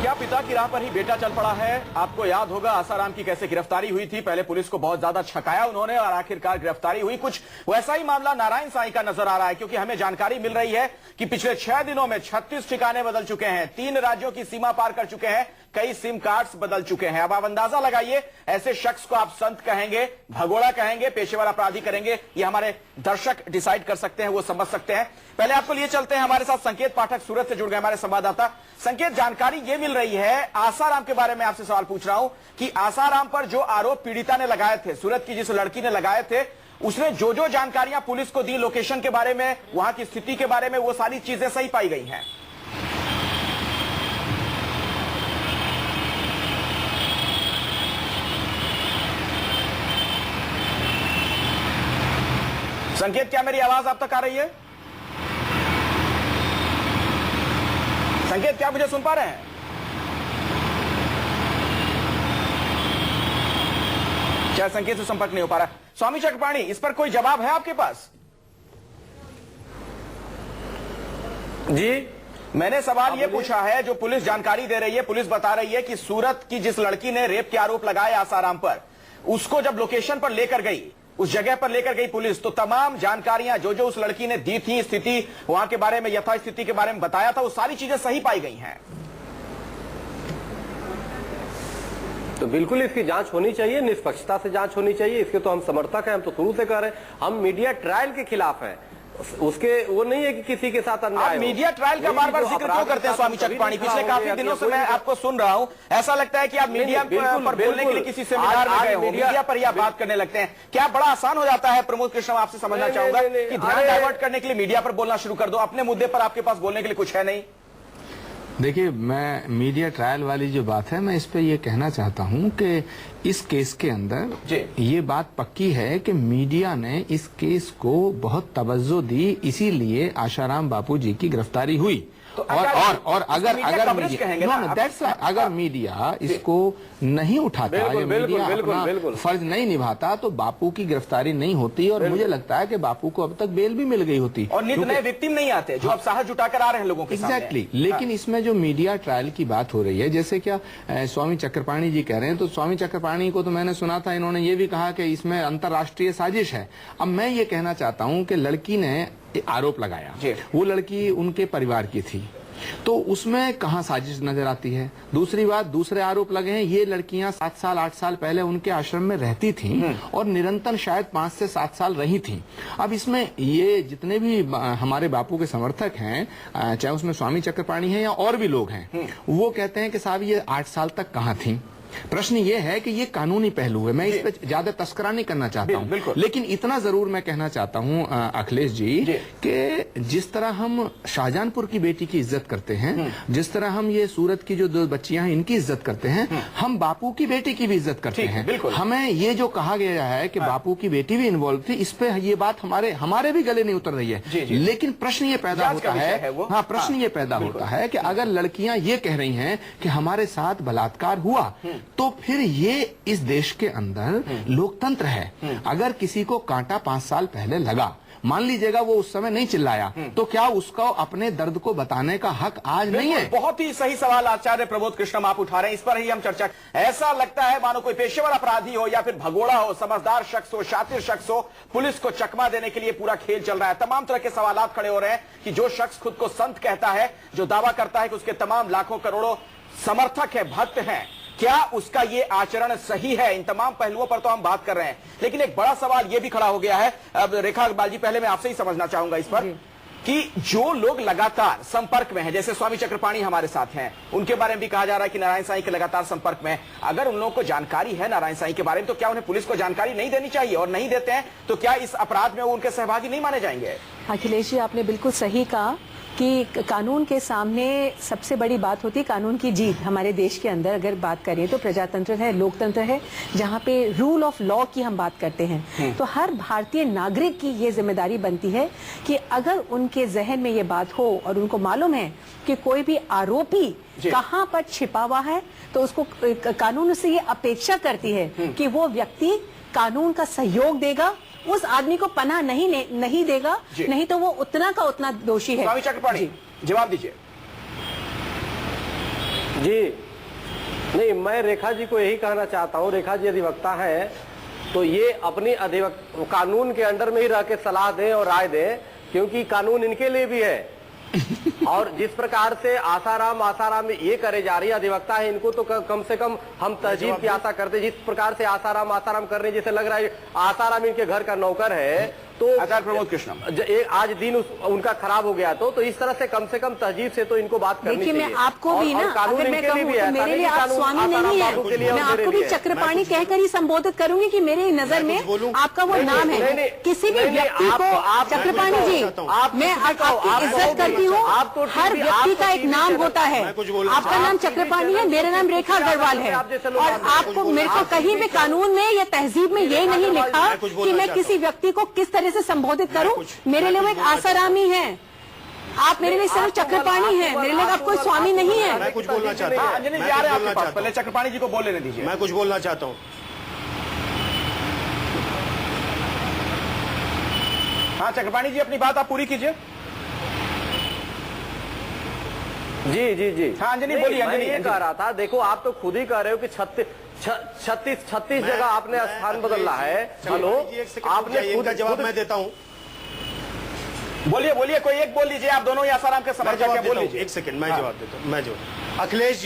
क्या पिता की राह पर ही बेटा चल पड़ा है? आपको याद होगा आसाराम की कैसे गिरफ्तारी हुई थी। पहले पुलिस को बहुत ज्यादा छकाया उन्होंने और आखिरकार गिरफ्तारी हुई। कुछ वैसा ही मामला नारायण साईं का नजर आ रहा है, क्योंकि हमें जानकारी मिल रही है कि पिछले 6 दिनों में 36 ठिकाने बदल चुके हैं, 3 राज्यों की सीमा पार कर चुके हैं, कई सिम कार्ड्स बदल चुके हैं। अब आप अंदाजा लगाइए, ऐसे शख्स को आप संत कहेंगे, भगोड़ा कहेंगे, पेशेवर अपराधी करेंगे, ये हमारे दर्शक डिसाइड कर सकते हैं, वो समझ सकते हैं। पहले आपको लिए चलते हैं, हमारे साथ संकेत पाठक सूरत से जुड़ गए, हमारे संवाददाता। संकेत, जानकारी ये मिल रही है, आसाराम के बारे में आपसे सवाल पूछ रहा हूं कि आसाराम पर जो आरोप पीड़िता ने लगाए थे, सूरत की जिस लड़की ने लगाए थे, उसने जो जो जानकारियां पुलिस को दी, लोकेशन के बारे में, वहां की स्थिति के बारे में, वो सारी चीजें सही पाई गई हैं। संकेत, क्या मेरी आवाज आप तक आ रही है? संकेत, क्या मुझे सुन पा रहे हैं? क्या संकेत से संपर्क नहीं हो पा रहा? स्वामी चक्रपाणी, इस पर कोई जवाब है आपके पास? जी, मैंने सवाल ये पूछा है, जो पुलिस जानकारी दे रही है, पुलिस बता रही है कि सूरत की जिस लड़की ने रेप के आरोप लगाए आसाराम पर, उसको जब लोकेशन पर लेकर गई, उस जगह पर लेकर गई पुलिस, तो तमाम जानकारियां जो जो उस लड़की ने दी थी, स्थिति वहां के बारे में, यथास्थिति के बारे में बताया था, वो सारी चीजें सही पाई गई हैं। तो बिल्कुल इसकी जांच होनी चाहिए, निष्पक्षता से जांच होनी चाहिए। इसके तो हम समर्थक हैं, हम तो शुरू से कह रहे हैं, हम मीडिया ट्रायल के खिलाफ हैं। उसके वो नहीं है कि किसी के साथ अन्याय। मीडिया ट्रायल का बार बार जिक्र क्यों करते हैं स्वामी चक्रपाणी? पिछले काफी दिनों से मैं आपको सुन रहा हूं, ऐसा लगता है कि आप मीडिया पर बोलने के लिए किसी सेमिनार में गए हो, मीडिया पर ही आप बात करने लगते हैं। क्या बड़ा आसान हो जाता है? प्रमोद कृष्ण, आपसे समझना चाहूंगा कि ध्यान डाइवर्ट करने के लिए मीडिया पर बोलना शुरू कर दो, अपने मुद्दे पर आपके पास बोलने के लिए कुछ है नहीं। देखिए, मैं मीडिया ट्रायल वाली जो बात है, मैं इस पे ये कहना चाहता हूं कि इस केस के अंदर ये बात पक्की है कि मीडिया ने इस केस को बहुत तवज्जो दी, इसीलिए आशाराम बापू जी की गिरफ्तारी हुई। तो और अगर मीडिया इसको नहीं उठाता, या मीडिया अपना फर्ज नहीं निभाता, तो बापू की गिरफ्तारी नहीं होती, और मुझे लगता है कि बापू को अब तक बेल भी मिल गई होती, और नित नए विक्टिम नहीं आते जो अब साहस जुटाकर आ रहे हैं लोगों के सामने। एग्जैक्टली। लेकिन इसमें जो मीडिया ट्रायल की बात हो रही है, जैसे क्या स्वामी चक्रपाणी जी कह रहे हैं, तो स्वामी चक्रपाणी को तो मैंने सुना था, इन्होंने ये भी कहा कि इसमें अंतर्राष्ट्रीय साजिश है। अब मैं ये कहना चाहता हूं कि लड़की ने आरोप लगाया, वो लड़की उनके परिवार की थी, तो उसमें कहां साजिश नजर आती है? दूसरी बात, दूसरे आरोप लगे हैं, ये लड़कियां 7 साल 8 साल पहले उनके आश्रम में रहती थीं और निरंतर शायद 5 से 7 साल रही थीं। अब इसमें ये जितने भी हमारे बापू के समर्थक हैं, चाहे उसमें स्वामी चक्रपाणी हैं या और भी लोग हैं, वो कहते हैं कि साहब ये 8 साल तक कहां थी। प्रश्न ये है कि ये कानूनी पहलू है, मैं इस पर ज्यादा तस्करा नहीं करना चाहता हूं, लेकिन इतना जरूर मैं कहना चाहता हूं अखिलेश जी कि जिस तरह हम शाहजहानपुर की बेटी की इज्जत करते हैं, जिस तरह हम ये सूरत की जो 2 बच्चियां हैं इनकी इज्जत करते हैं, हम बापू की बेटी की भी इज्जत करते हैं। हमें ये जो कहा गया है कि बापू की बेटी भी इन्वॉल्व थी, इस पे ये बात हमारे भी गले नहीं उतर रही है। लेकिन प्रश्न ये पैदा होता है, प्रश्न ये पैदा होता है कि अगर लड़कियां ये कह रही हैं कि हमारे साथ बलात्कार हुआ, तो फिर ये इस देश के अंदर लोकतंत्र है। अगर किसी को कांटा 5 साल पहले लगा, मान लीजिएगा वो उस समय नहीं चिल्लाया, तो क्या उसको अपने दर्द को बताने का हक आज नहीं है? बहुत ही सही सवाल आचार्य प्रमोद कृष्णम आप उठा रहे हैं, इस पर ही हम चर्चा। ऐसा लगता है मानो कोई पेशेवर अपराधी हो या फिर भगोड़ा हो, समझदार शख्स हो, शातिर शख्स हो, पुलिस को चकमा देने के लिए पूरा खेल चल रहा है। तमाम तरह के सवाल खड़े हो रहे हैं कि जो शख्स खुद को संत कहता है, जो दावा करता है कि उसके तमाम लाखों करोड़ों समर्थक है, भक्त हैं, क्या उसका ये आचरण सही है? इन तमाम पहलुओं पर तो हम बात कर रहे हैं, लेकिन एक बड़ा सवाल ये भी खड़ा हो गया है। अब रेखा इकबाल जी, पहले मैं आपसे ही समझना चाहूंगा इस पर कि जो लोग लगातार संपर्क में हैं, जैसे स्वामी चक्रपाणी हमारे साथ हैं, उनके बारे में भी कहा जा रहा है कि नारायण साईं के लगातार संपर्क में, अगर उन लोगों को जानकारी है नारायण साईं के बारे में, तो क्या उन्हें पुलिस को जानकारी नहीं देनी चाहिए? और नहीं देते हैं तो क्या इस अपराध में वो उनके सहभागी नहीं माने जाएंगे? अखिलेश जी, आपने बिल्कुल सही कहा कि कानून के सामने सबसे बड़ी बात होती है कानून की जीत। हमारे देश के अंदर अगर बात करें तो प्रजातंत्र है, लोकतंत्र है, जहाँ पे रूल ऑफ लॉ की हम बात करते हैं। तो हर भारतीय नागरिक की ये जिम्मेदारी बनती है कि अगर उनके जहन में ये बात हो और उनको मालूम है कि कोई भी आरोपी कहाँ पर छिपा हुआ है, तो उसको कानून से ये अपेक्षा करती है कि वो व्यक्ति कानून का सहयोग देगा, उस आदमी को पनाह नहीं देगा, नहीं तो वो उतना का उतना दोषी है। स्वामी चक्रपाणी, जवाब दीजिए। जी नहीं, मैं रेखा जी को यही कहना चाहता हूँ, रेखा जी अधिवक्ता है तो ये अपनी कानून के अंडर में ही रह के सलाह दें और राय दें, क्योंकि कानून इनके लिए भी है। और जिस प्रकार से आसाराम ये करे जा रही है, अधिवक्ता है, इनको तो कम से कम हम तहजीब की आशा करते। जिस प्रकार से आसाराम कर रहे हैं, जैसे लग रहा है आसाराम इनके घर का नौकर है, तो आचार्य प्रमोद कृष्णम आज दिन उनका खराब हो गया तो इस तरह से कम तहजीब से तो इनको बात करनी चाहिए। देखिए, मैं आपको भी ना, अगर मैं कहूँ तो मेरे लिए आप स्वामी नहीं है, मैं आपको भी चक्रपाणी कहकर ही संबोधित करूंगी कि मेरी नजर में आपका वो नाम है। किसी भी व्यक्ति को चक्रपाणी जी, मैं आपकी इज्जत करती हूँ, हर व्यक्ति का एक नाम होता है। आपका नाम चक्रपाणी है, मेरा नाम रेखा अग्रवाल है, और आपको मेरे को कहीं भी कानून में या तहजीब में ये नहीं लिखा कि मैं किसी व्यक्ति को किस तरह से संबोधित करूं। मेरे लिए वो एक आसारामी है, आप मेरे लिए सिर्फ चक्रपाणी हैं, मेरे लिए आप कोई स्वामी नहीं है। मैं कुछ बोलना चाहता हूँ, अंजनी जी आ रहे हैं आपके पास, पहले चक्रपाणी जी को बोल लेने दीजिए। मैं कुछ बोलना चाहता हूँ। हाँ चक्रपाणी जी, अपनी बात आप पूरी कीजिए। जी हाँ अंजनी बोलिए। अंजनी ये कह रहा था, देखो आप तो खुद ही कह रहे हो कि 36 जगह आपने स्थान बदला है। हेलो, आपने खुद जवाब मैं देता हूँ। बोलिए कोई एक बोल लीजिए, आप दोनों ही आसाराम के समर्थक हैं, बोल लीजिए। एक सेकंड, मैं जवाब देता हूँ। मैं जवाब अखिलेश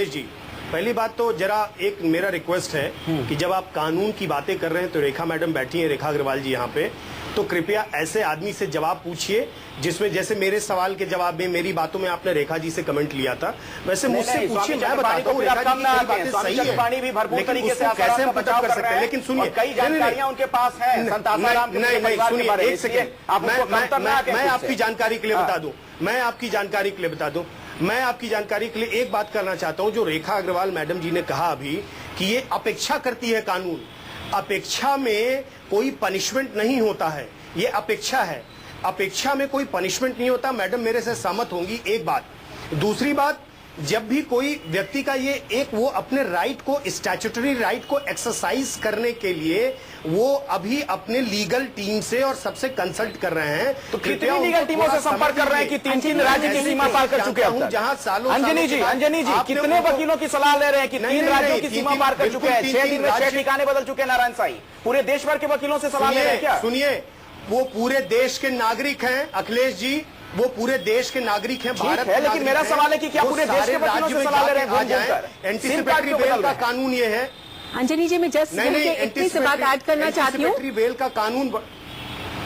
जी, पहली बात तो जरा एक मेरा रिक्वेस्ट है कि जब आप कानून की बातें कर रहे हैं तो रेखा मैडम बैठी हैं, रेखा अग्रवाल जी यहाँ पे, तो कृपया ऐसे आदमी से जवाब पूछिए जिसमें जैसे मेरे सवाल के जवाब में, मेरी बातों में आपने रेखा जी से कमेंट लिया था, वैसे मुझसे पूछिए, मैं बताता हूँ रेखा जी की बातें सही है, लेकिन उसको कैसे हम पता कर सकते हैं। लेकिन सुनिए, कई जानकारियां उनके पास है। नहीं, एक सेकंड, मैं आपकी जानकारी के लिए बता दूं, मैं आपकी जानकारी के लिए एक बात करना चाहता हूं। जो रेखा अग्रवाल मैडम जी ने कहा अभी कि ये अपेक्षा करती है कानून, अपेक्षा में कोई पनिशमेंट नहीं होता है, ये अपेक्षा है, अपेक्षा में कोई पनिशमेंट नहीं होता। मैडम मेरे से सहमत होंगी। एक बात, दूसरी बात, जब भी कोई व्यक्ति का ये एक वो अपने राइट को, स्टैट्यूटरी राइट को एक्सरसाइज करने के लिए वो अभी अपने लीगल टीम से और सबसे कंसल्ट कर रहे हैं। तो कितनी लीगल टीमों से संपर्क कर रहे हैं कि 3 राज्य की सीमा पार कर चुके हैं? जहां सालों अंजनी जी कितने वकीलों की सलाह ले रहे हैं कि 3 राज्यों की सीमा पार कर चुके हैं? 6 दिन में 6 ठिकाने बदल चुके हैं नारायण साईं। पूरे देश भर के वकीलों से सलाह ले रहे हैं क्या? सुनिए, वो पूरे देश के नागरिक हैं अखिलेश जी, वो पूरे देश के नागरिक हैं, भारत है। लेकिन मेरा सवाल है कि क्या पूरे देश के वकीलों से सलाह ले रहे हैं? एंटीसिपेटरी बेल का कानून ये है। अंजनी जी, मैं जस्ट इतनी सी बात ऐड करना चाहती हूँ। एंटीसिपेटरी बेल का कानून,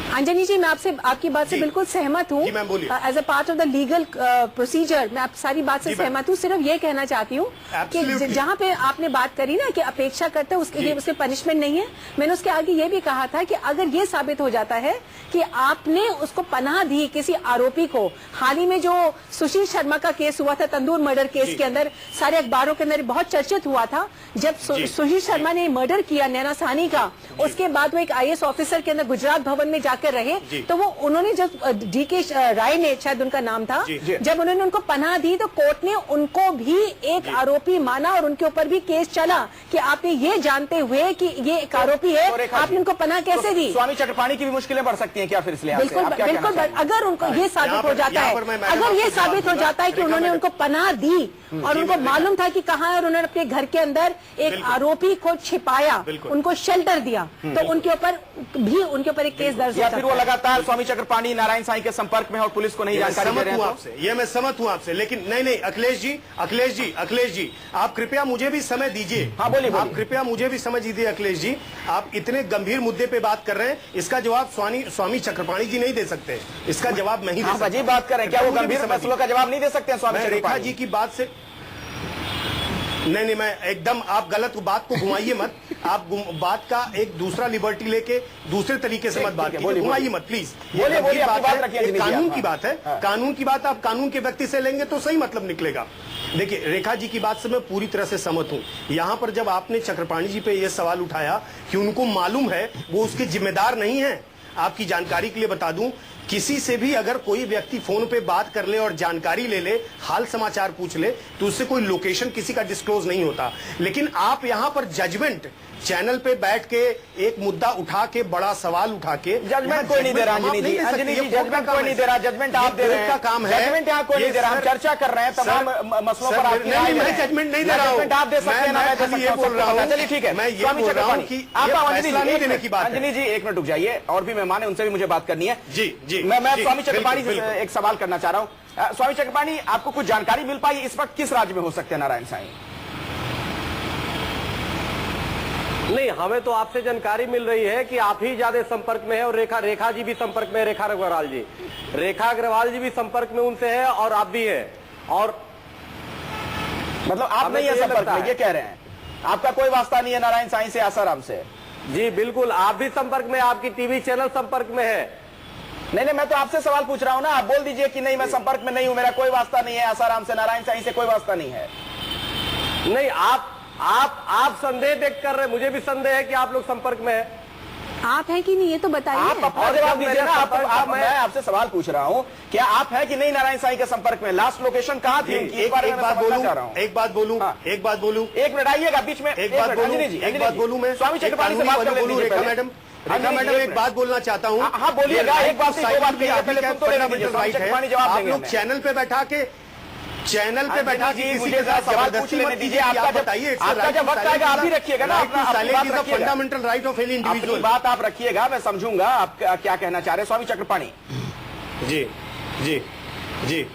अंजनी जी, मैं आपकी बात से बिल्कुल सहमत हूँ। As a part of the legal procedure मैं आप सारी बात से सहमत हूँ। सिर्फ ये कहना चाहती हूँ कि जहाँ पे आपने बात करी ना कि अपेक्षा करते हैं उसके पनिशमेंट नहीं है, मैंने उसके आगे ये भी कहा था कि अगर ये साबित हो जाता है कि आपने उसको पनाह दी किसी आरोपी को, हाल ही में जो सुशील शर्मा का केस हुआ था, तंदूर मर्डर केस के अंदर, सारे अखबारों के अंदर बहुत चर्चित हुआ था। जब सुशील शर्मा ने मर्डर किया नैना साहनी का, उसके बाद वो एक IAS ऑफिसर के अंदर गुजरात भवन में जाकर रहे, तो वो उन्होंने जब DK राय ने, शायद उनका नाम था, जब उन्होंने उनको पनाह दी तो कोर्ट ने उनको भी एक आरोपी माना और उनके ऊपर भी केस चला कि आपने ये जानते हुए कि ये एक आरोपी है, आपने उनको पनाह कैसे दी? स्वामी चक्रपाणी की भी मुश्किलें बढ़ सकती हैं क्या फिर इसलिए? बिल्कुल, अगर उनको ये साबित हो जाता है, अगर ये साबित हो जाता है कि उन्होंने उनको पनाह दी और उनको मालूम था कि कहाँ है और उन्होंने अपने घर के अंदर एक आरोपी को छिपाया, उनको शेल्टर दिया, तो उनके ऊपर एक केस दर्ज या फिर वो लगातार स्वामी चक्रपाणी नारायण साईं के संपर्क में और पुलिस को नहीं जानकारी दे रहे हैं? आपसे ये मैं सहमत हूँ आपसे, लेकिन नहीं अखिलेश जी आप कृपया मुझे भी समय दीजिए। हाँ बोलिए। आप कृपया मुझे भी समझ दीजिए अखिलेश जी, आप इतने गंभीर मुद्दे पे बात कर रहे हैं, इसका जवाब स्वामी चक्रपाणी जी नहीं दे सकते, इसका जवाब नहीं दे सकते। अजीब बात कर रहे हैं, क्या वो गंभीर मसलों का जवाब नहीं दे सकते हैं स्वामी चक्रपाणी? रेखा जी की बात से नहीं, मैं एकदम, आप गलत बात को घुमाइए मत, आप बात का एक दूसरा लिबर्टी लेके दूसरे तरीके से मत बात कीजिए, घुमाइए मत प्लीज। कानून की बात है, कानून की बात आप कानून के व्यक्ति से लेंगे तो सही मतलब निकलेगा। देखिए, रेखा जी की बात से मैं पूरी तरह से सहमत हूं। यहां पर जब आपने चक्रपाणी जी पे यह सवाल उठाया कि उनको मालूम है, वो उसके जिम्मेदार नहीं है, आपकी जानकारी के लिए बता दूं किसी से भी अगर कोई व्यक्ति फोन पे बात कर ले और जानकारी ले ले, हाल समाचार पूछ ले, तो उससे कोई लोकेशन किसी का डिस्क्लोज नहीं होता। लेकिन आप यहां पर जजमेंट चैनल पे बैठ के एक मुद्दा उठा के, बड़ा सवाल उठा के, जजमेंट कोई नहीं दे रहा। अंजनी जी, जजमेंट कोई नहीं दे रहा, जजमेंट आप दे रहे हैं। का काम है, जजमेंट यहाँ कोई नहीं दे रहा। हम चर्चा कर रहे हैं तमाम मसलों पर। नहीं, मैं जजमेंट नहीं दे रहा हूँ। जजमेंट आप दे सकते हैं, मैं ये बोल रहा हूँ। चलिए ठीक है, मैं ये बोल रहा हूँ कि आप फैसला नहीं देने की बात है। अंजनी जी एक मिनट रुक जाइए, और भी मेहमान है, उनसे भी मुझे बात करनी है। जी जी, मैं जी, स्वामी चक्रपाणी बिल्कुल, से एक सवाल करना चाह रहा हूँ। स्वामी चक्रपाणी, आपको कुछ जानकारी मिल पाई इस वक्त किस राज्य में हो सकते हैं नारायण साईं? नहीं, हमें तो आपसे जानकारी मिल रही है कि आप ही ज्यादा संपर्क में है, और रेखा जी भी संपर्क में है, रेखा अग्रवाल जी भी संपर्क में उनसे है, और आप भी है। और मतलब आप नहीं है संपर्क में, ये कह रहे हैं? आपका कोई वास्ता नहीं है नारायण साईं से, आसाराम से? जी बिल्कुल, आप भी संपर्क में, आपकी टीवी चैनल संपर्क में है। नहीं, मैं तो आपसे सवाल पूछ रहा हूं ना, आप बोल दीजिए कि नहीं मैं संपर्क में नहीं हूं, मेरा कोई वास्ता नहीं है आसाराम से, नारायण साईं से कोई वास्ता नहीं है। नहीं, आप संदेह व्यक्त कर रहे हैं, मुझे भी संदेह है कि आप लोग संपर्क में है। आप हैं कि नहीं ये तो बताइए। आप अपना जवाब दीजिए ना। मैं आपसे सवाल पूछ रहा हूं, क्या आप हैं कि नहीं नारायण साईं के संपर्क में? लास्ट लोकेशन कहां थी? एक बात बोलूं, एक मिनट आइएगा बीच में। एक बात बोलूं मैं स्वामी चक्रपाणी से बात कर लीजिए। रेखा मैडम एक बात बोलना चाहता हूं। हाँ बोलिएगा, एक बात से दो बात कहिए, पहले खुद तो लेना दीजिए, स्वामी चक्रपाणी जवाब आप देंगे। लोग चैनल पे बैठा के मुझे सवाल पूछ लेने दीजिए। आपका जब वक्त आएगा आप ही रखिएगा ना, fundamental right of any individual. बात आप रखिएगा, मैं समझूंगा आप क्या कहना चाह रहे हैं। स्वामी चक्रपाणी जी जी जी,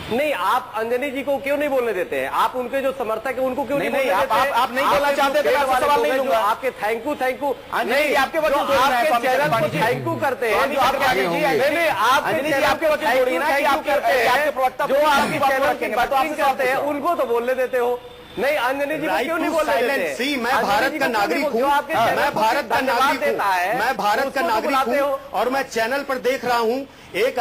नहीं, आप अंजनी जी को क्यों नहीं बोलने देते हैं? आप उनके जो समर्थक है उनको क्यों नहीं बोलने देते? आप नहीं बोलना चाहते तो मैं सवाल नहीं लूंगा। आपके थैंक यू नहीं, आपके वकील आपके चैनल को थैंक यू करते हैं, जो आपके आपके वकील थोड़ी ना कि आपके प्रवक्ता जो आपकी चैनल करते हैं उनको तो बोलने देते हो। नहीं, अंजनी जी को क्यों नहीं बोलने देते? सी, मैं भारत का नागरिक हूँ, मैं भारत का नागरिक हूँ, मैं भारत का नागरिक हूँ, और मैं चैनल पर देख रहा हूँ एक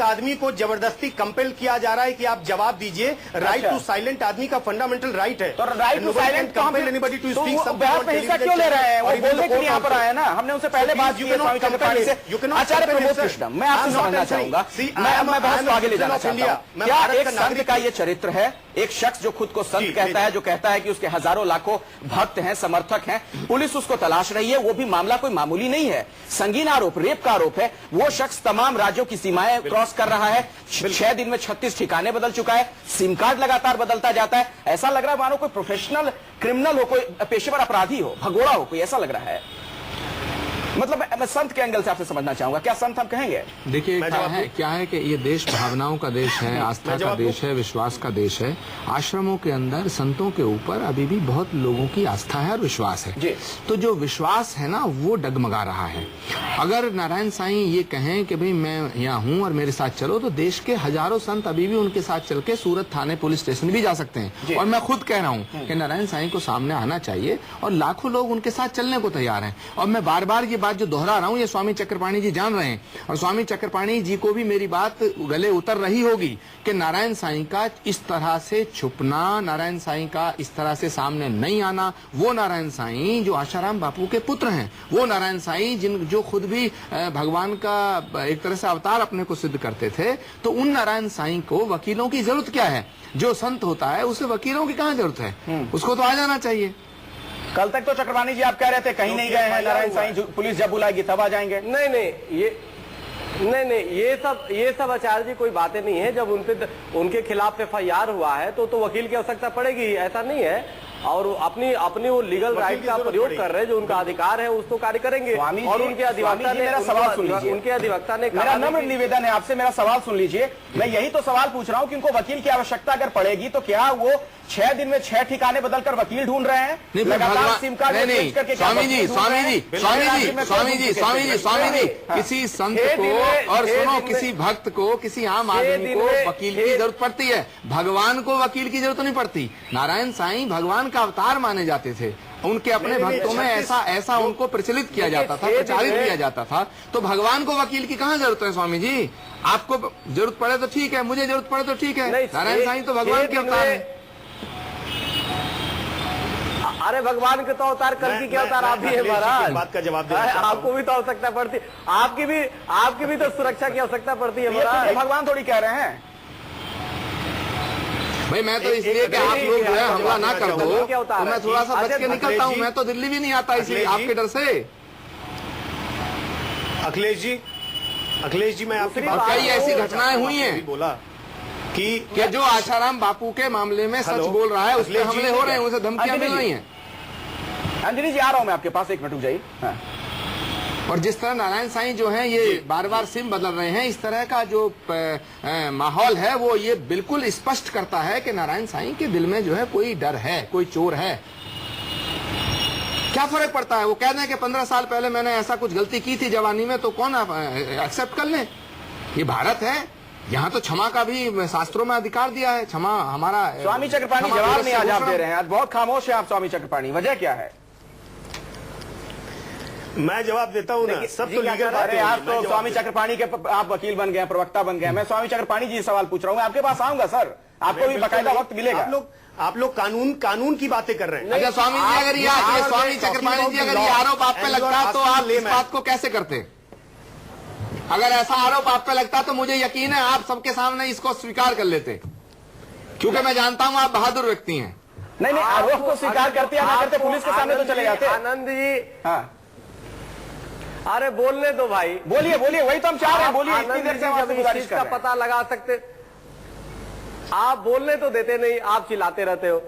आदमी को जबरदस्ती कंपेल किया जा रहा है कि आप जवाब दीजिए। राइट टू साइलेंट आदमी का फंडामेंटल राइट है। तो right to silent compel anybody to speak something हिस्सा क्यों ले रहे हैं? वो बोलने के लिए यहाँ पर आए ना, हमने उनसे पहले बात की है स्वामी चक्रपाणी से। आचार्य प्रमोद कृष्णम, मैं आपसे समझना चाहूंगा, मैं बहस को आगे ले जाना चाहता हूँ। क्या एक संत का ये चरित्र है? एक शख्स जो खुद को संत कहता है, जो कहता है कि उसके हजारों लाखों भक्त हैं, समर्थक हैं, पुलिस उसको तलाश रही है, वो भी मामला कोई मामूली नहीं है, संगीन आरोप, रेप का आरोप है। वो शख्स तमाम राज्यों की सीमाएं क्रॉस कर रहा है, 6 दिन में 36 ठिकाने बदल चुका है, सिम कार्ड लगातार बदलता जाता है। ऐसा लग रहा है मानो कोई प्रोफेशनल क्रिमिनल हो, कोई पेशेवर अपराधी हो, भगोड़ा हो कोई, ऐसा लग रहा है। मतलब मैं संत के एंगल से आपसे समझना चाहूंगा, क्या संत हम कहेंगे? देखिए क्या है कि ये देश भावनाओं का देश है, आस्था का देश है, विश्वास का देश है। आश्रमों के अंदर संतों के ऊपर अभी भी बहुत लोगों की आस्था है और विश्वास है। तो जो विश्वास है ना, वो डगमगा रहा है। अगर नारायण साईं ये कहें कि भाई मैं यहाँ हूँ और मेरे साथ चलो, तो देश के हजारों संत अभी भी उनके साथ चल के सूरत थाने पुलिस स्टेशन भी जा सकते हैं। और मैं खुद कह रहा हूँ कि नारायण साईं को सामने आना चाहिए, और लाखों लोग उनके साथ चलने को तैयार हैं। और मैं बार बार ये बात जो दोहरा रहा हूं, ये स्वामी चक्रपाणी जी जान रहे हैं, और स्वामी चक्रपाणी जी को भी मेरी बात गले उतर रही होगी कि नारायण साईं का इस तरह से छुपना, नारायण साईं का इस तरह से सामने नहीं आना, वो नारायण साईं जो आशाराम बापू के पुत्र हैं, वो नारायण साईं जो खुद भी भगवान का एक तरह से अवतार अपने को सिद्ध करते थे, तो उन नारायण साईं को वकीलों की जरूरत क्या है? जो संत होता है उसे वकीलों की कहां जरूरत है? उसको तो आ जाना चाहिए। कल तक तो चक्रपाणी जी आप कह रहे थे कहीं नहीं गए हैं नारायण साईं, पुलिस जब बुलाएगी तब आ जाएंगे। नहीं, ये सब आचार्य जी कोई बातें नहीं है। जब उनके खिलाफ FIR हुआ है तो वकील की आवश्यकता पड़ेगी, ऐसा नहीं है। और अपनी वो लीगल राइट का प्रयोग कर रहे हैं, जो उनका अधिकार है उसको कार्य करेंगे। और उनके अधिवक्ता ने मेरा सवाल सुन लीजिए, उनके अधिवक्ता ने मेरा नम्र निवेदन है आपसे, मेरा सवाल सुन लीजिए। मैं यही तो सवाल पूछ रहा हूं कि उनको वकील की आवश्यकता अगर पड़ेगी तो क्या वो 6 दिन में 6 ठिकाने बदलकर वकील ढूंढ रहे हैं? लगातार सिम कार्ड चेंज करके स्वामी जी, किसी संत को और सुनो, किसी भक्त को, किसी आम आदमी को वकील की जरूरत पड़ती है, भगवान को वकील की जरूरत नहीं पड़ती। नारायण साईं भगवान का अवतार माने जाते थे, उनके अपने भक्तों में ऐसा उनको प्रचलित किया जाता था, प्रचारित किया जाता था। तो भगवान को वकील की कहाँ जरूरत है स्वामी जी? आपको जरूरत पड़े तो ठीक है, मुझे जरूरत पड़े तो ठीक है, नारायण साईं तो भगवान के अवतार है। अरे भगवान के तो अवतार, कल की क्या अवतार आप भी है महाराज। बात का जवाब देना चाहता हूं। आपको भी तो आवश्यकता पड़ती, आपकी भी तो सुरक्षा की आवश्यकता पड़ती है ये तो महाराज। भगवान थोड़ी कह रहे हैं भाई मैं तो इसलिए कि आप लोग जो है हमला ना कर दो तो मैं थोड़ा सा बच के निकलता हूँ। मैं तो दिल्ली भी नहीं आता इसलिए आपके डर से। अखिलेश जी मैं आपकी बात, और कई ऐसी घटनाएं हुई हैं बोला कि जो आशाराम बापू के मामले में सच बोल रहा है, उस पर हमले हो रहे हैं, उसे धमकियां मिल रही हैं। अंजलि जी आ रहा हूं मैं आपके पास, एक मिनट रुक जाइए। हाँ। और जिस तरह नारायण साईं जो है ये बार बार सिम बदल रहे हैं, इस तरह का जो माहौल है वो ये बिल्कुल स्पष्ट करता है कि नारायण साईं के दिल में जो है कोई डर है, कोई चोर है। क्या फर्क पड़ता है, वो कह दें कि 15 साल पहले मैंने ऐसा कुछ गलती की थी जवानी में, तो कौन एक्सेप्ट कर ले। ये भारत है, यहाँ तो क्षमा का भी शास्त्रों में अधिकार दिया है। क्षमा हमारा। स्वामी चक्रपाणी जवाब नहीं आज आप दे रहे हैं, आज बहुत खामोश है आप स्वामी चक्रपाणी, वजह क्या है? मैं जवाब देता हूं ना, सब तो लीगल बात अरे है। आप तो स्वामी चक्रपाणी के आप वकील बन गए, प्रवक्ता बन गए। मैं स्वामी चक्रपाणी जी सवाल पूछ रहा हूँ, मैं आपके पास आऊंगा सर, आपको भी बकायदा वक्त मिलेगा। आप लोग कानून की बातें कर रहे हैं। अच्छा स्वामी जी, अगर ये स्वामी चक्रपाणी जी अगर ये आरोप आप पे लगता तो आप इस बात को कैसे करते? अगर ऐसा आरोप आप पे लगता तो मुझे यकीन है आप सबके सामने इसको स्वीकार कर लेते, क्योंकि मैं जानता हूं आप बहादुर व्यक्ति हैं। नहीं आरोप को स्वीकार करते या ना करते, पुलिस के सामने तो चले जाते। आनंद जी, हाँ अरे बोलने दो भाई, बोलिए वही तो हम चाह रहे हैं, बोलिए। इतनी देर से हम आपसे गुजारिश कर रहे हैं। पता लगा सकते, आप बोलने तो देते नहीं, आप चिल्लाते रहते हो।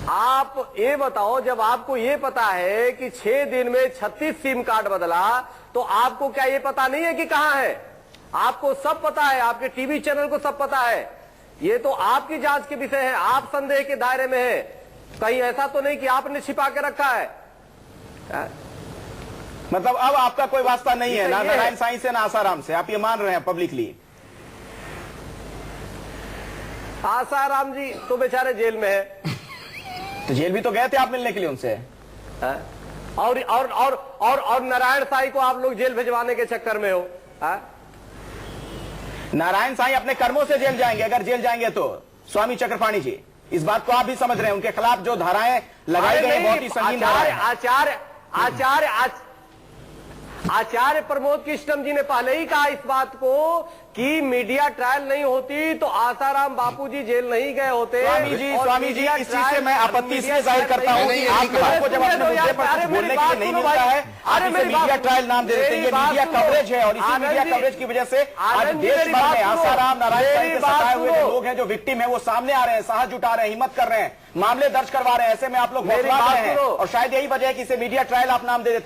आप ये बताओ, जब आपको ये पता है कि 6 दिन में 36 सिम कार्ड बदला, तो आपको क्या ये पता नहीं है कि कहां है? आपको सब पता है, आपके टीवी चैनल को सब पता है। ये तो आपकी जांच के विषय है, आप संदेह के दायरे में है। कहीं ऐसा तो नहीं कि आपने छिपा के रखा है? मतलब अब आपका कोई वास्ता नहीं है ना नारायण साईं से ना आसाराम से, आप ये मान रहे हैं पब्लिकली? आसाराम जी तो बेचारे जेल में है। तो जेल भी तो गए थे आप मिलने के लिए उनसे। और नारायण साईं को आप लोग जेल भिजवाने के चक्कर में हो। नारायण साईं अपने कर्मों से जेल जाएंगे, अगर जेल जाएंगे तो। स्वामी चक्रपाणी जी, इस बात को आप भी समझ रहे हैं, उनके खिलाफ जो धाराएं लगाई गई बहुत ही संगीन धाराएं। आचार्य प्रमोद कृष्णम जी ने पहले ही कहा इस बात को कि मीडिया ट्रायल नहीं होती तो आसाराम बापूजी जेल नहीं गए होते। स्वामी जी इस चीज से मैं आपत्ति इसलिए जाहिर करता हूं कि आप लोगों को जब अपने मुद्दे पर कुछ बोलने के लिए नहीं मिलता है, आप इसे मीडिया ट्रायल नाम दे देते हैं। ये मीडिया कवरेज है और इसी मीडिया कवरेज की वजह से आज देश भर में आसाराम, नारायण साईं के सताए हुए जो लोग हैं, जो विक्टिम है, वो सामने आ रहे हैं, साहस जुटा रहे हैं, हिम्मत कर रहे हैं, मामले दर्ज करवा रहे हैं। ऐसे में आप लोग बौखला रहे हैं और शायद यही वजह है कि इसे मीडिया ट्रायल आप नाम दे देते हैं।